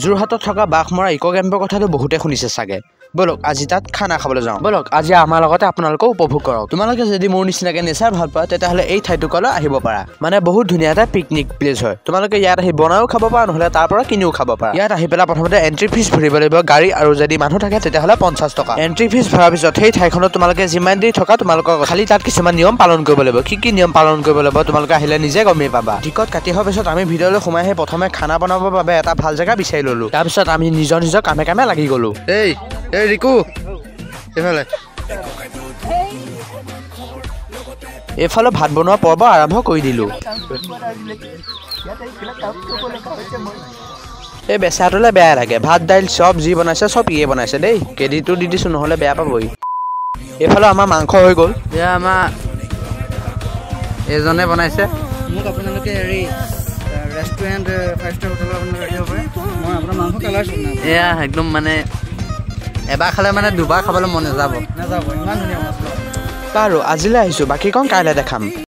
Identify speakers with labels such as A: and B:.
A: যোৰহাটত থকা বাঘমৰা ইক' কেম্পৰ কথাটো বহুতে শুনিছে চাগে বলক আজি তাত খানা খাবলৈ যাওঁ বলক আজি আমাৰ লগতে আপোনালোকেও উপভোগ কৰক তোমালোকে যদি মোৰ নিচিনাকে নেচাৰ ভাল পোৱা তেতিয়াহ'লে এই ঠাইটুকলৈ আহিব পাৰা মানে বহুত ধুনীয়া এটা পিকনিক প্লেচ হয় তোমালোকে ইয়াত আহি বনায়ো খাব পাৰা নহ'লে তাৰ পৰা কিনিও খাব পাৰা ইয়াত আহি পেলাই প্ৰথমতে এণ্ট্ৰি ফিজ ভৰিব লাগিব গাড়ী আৰু যদি মানুহ থাকে তেতিয়াহ'লে 50 টকা এণ্ট্ৰি ফিজ ভৰাৰ পিছত সেই ঠাইখনত তোমালোকে যিমান দেৰি থকা তোমালোকৰ খালি তাত কিছুমান নিয়ম পালন কৰিব লাগিব কি নিয়ম পালন কৰিব লাগিব তোমালোকে আহিলে নিজে গমেই পাবা টিকট কাটি হোৱাৰ পিছত আমি ভিডিঅ'লৈ সোমাই আহি প্ৰথমে খানা বনাবৰ বাবে এটা ভাল জেগা বিচাৰি ল'লোঁ তাৰপিছত আমি নিজৰ কামে লাগি গ'লোঁ এই ৰিকু এইফালে ভাত বনোৱা পৰ্ব আৰম্ভ কৰি দিলোঁ এই বেচাটোলৈ বেয়া লাগে ভাত দাইল চব যি বনাইছে চব ইয়ে বনাইছে দেই কেডিটো দি দিছোঁ নহ'লে বেয়া পাবই এইফালে আমাৰ মাংস হৈ গ'ল এয়া আমাৰ এজনে বনাইছে
B: মোক আপোনালোকে হেৰি ৰেষ্টুৰেণ্ট 5 ষ্টাৰ হোটেলত আপোনালোকে ৰাখিব পাৰে মই আপোনাৰ মাংস কালাৰ চোন
A: এয়া একদম মানে এবাৰ খালে মানে দুবাৰ খাবলৈ মন নাযাব
B: ইমান ধুনীয়া মছলা
A: বাৰু আজিলৈ আহিছোঁ বাকীকণ কাইলৈ দেখাম